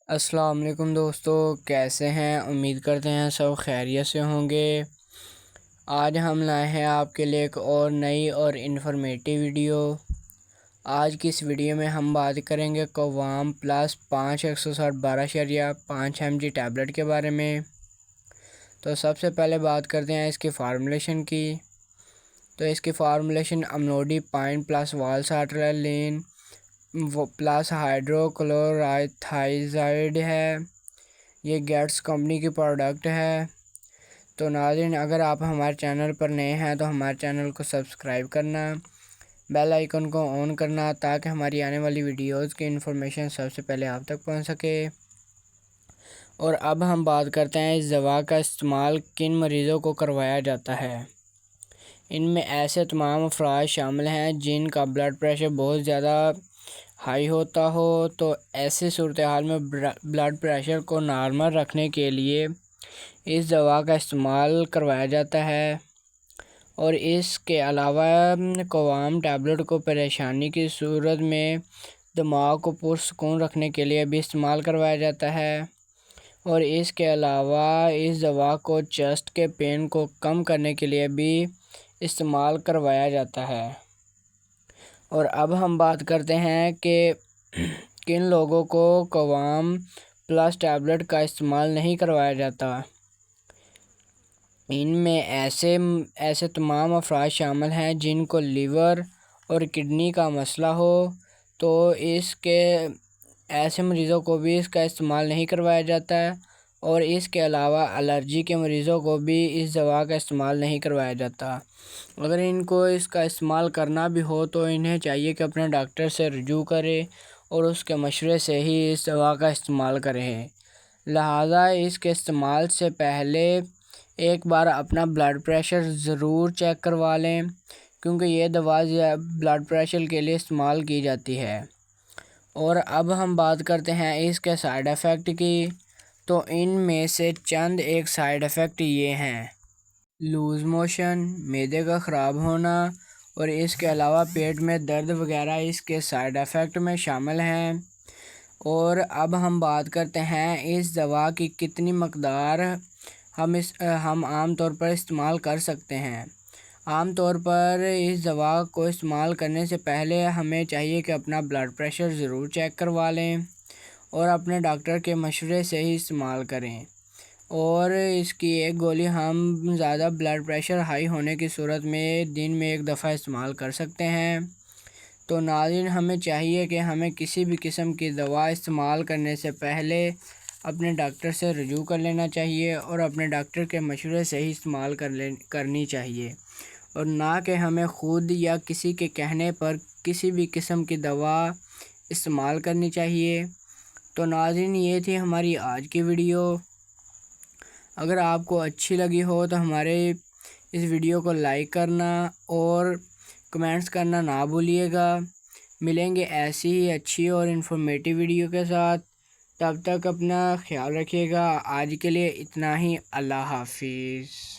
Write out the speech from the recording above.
السلام علیکم دوستو، کیسے ہیں؟ امید کرتے ہیں سب خیریت سے ہوں گے۔ آج ہم لائے ہیں آپ کے لیے ایک اور نئی اور انفارمیٹیو ویڈیو۔ آج کی اس ویڈیو میں ہم بات کریں گے کووام پلس 5/160/12.5 mg ٹیبلٹ کے بارے میں۔ تو سب سے پہلے بات کرتے ہیں اس کی فارمولیشن کی۔ تو اس کی formulation amlodipine plus valsartan plus hydrochlorothiazide ہے۔ یہ گیٹس کمپنی کی پروڈکٹ ہے۔ تو ناظرین، اگر آپ ہمارے چینل پر نئے ہیں تو ہمارے چینل کو سبسکرائب کرنا، بیل آئیکن کو آن کرنا تاکہ ہماری آنے والی ویڈیوز کی انفارمیشن سب سے پہلے آپ تک پہنچ سکے۔ اور اب ہم بات کرتے ہیں اس دوا کا استعمال کن مریضوں کو کروایا جاتا ہے۔ ان میں ایسے تمام افراد شامل ہیں جن کا بلڈ پریشر بہت زیادہ ہائی ہوتا ہو۔ تو ایسی صورتحال میں بلڈ پریشر کو نارمل رکھنے کے لیے اس دوا کا استعمال کروایا جاتا ہے۔ اور اس کے علاوہ کووام ٹیبلٹ کو پریشانی کی صورت میں دماغ کو پرسکون رکھنے کے لیے بھی استعمال کروایا جاتا ہے۔ اور اس کے علاوہ اس دوا کو چیسٹ کے پین کو کم کرنے کے لیے بھی استعمال کروایا جاتا ہے۔ اور اب ہم بات کرتے ہیں کہ کن لوگوں کو کووام پلس ٹیبلٹ کا استعمال نہیں کروایا جاتا۔ ان میں ایسے تمام افراد شامل ہیں جن کو لیور اور کڈنی کا مسئلہ ہو۔ تو ایسے مریضوں کو بھی اس کا استعمال نہیں کروایا جاتا ہے۔ اور اس کے علاوہ الرجی کے مریضوں کو بھی اس دوا کا استعمال نہیں کروایا جاتا۔ اگر ان کو اس کا استعمال کرنا بھی ہو تو انہیں چاہیے کہ اپنے ڈاکٹر سے رجوع کرے اور اس کے مشورے سے ہی اس دوا کا استعمال کریں۔ لہٰذا اس کے استعمال سے پہلے ایک بار اپنا بلڈ پریشر ضرور چیک کروا لیں، کیونکہ یہ دوا بلڈ پریشر کے لیے استعمال کی جاتی ہے۔ اور اب ہم بات کرتے ہیں اس کے سائیڈ ایفیکٹ کی۔ تو ان میں سے چند ایک سائیڈ ایفیکٹ یہ ہیں: لوز موشن، معدے کا خراب ہونا، اور اس کے علاوہ پیٹ میں درد وغیرہ اس کے سائیڈ ایفیکٹ میں شامل ہیں۔ اور اب ہم بات کرتے ہیں اس دوا کی کتنی مقدار ہم عام طور پر استعمال کر سکتے ہیں۔ عام طور پر اس دوا کو استعمال کرنے سے پہلے ہمیں چاہیے کہ اپنا بلڈ پریشر ضرور چیک کروا لیں اور اپنے ڈاکٹر کے مشورے سے ہی استعمال کریں۔ اور اس کی ایک گولی ہم زیادہ بلڈ پریشر ہائی ہونے کی صورت میں دن میں ایک دفعہ استعمال کر سکتے ہیں۔ تو ناظرین، ہمیں چاہیے کہ ہمیں کسی بھی قسم کی دوا استعمال کرنے سے پہلے اپنے ڈاکٹر سے رجوع کر لینا چاہیے اور اپنے ڈاکٹر کے مشورے سے ہی استعمال کرنی چاہیے، اور نہ کہ ہمیں خود یا کسی کے کہنے پر کسی بھی قسم کی دوا استعمال کرنی چاہیے۔ تو ناظرین، یہ تھی ہماری آج کی ویڈیو۔ اگر آپ کو اچھی لگی ہو تو ہمارے اس ویڈیو کو لائک کرنا اور کمنٹس کرنا نہ بھولیے گا۔ ملیں گے ایسی ہی اچھی اور انفارمیٹیو ویڈیو کے ساتھ۔ تب تک اپنا خیال رکھیے گا۔ آج کے لیے اتنا ہی۔ اللہ حافظ۔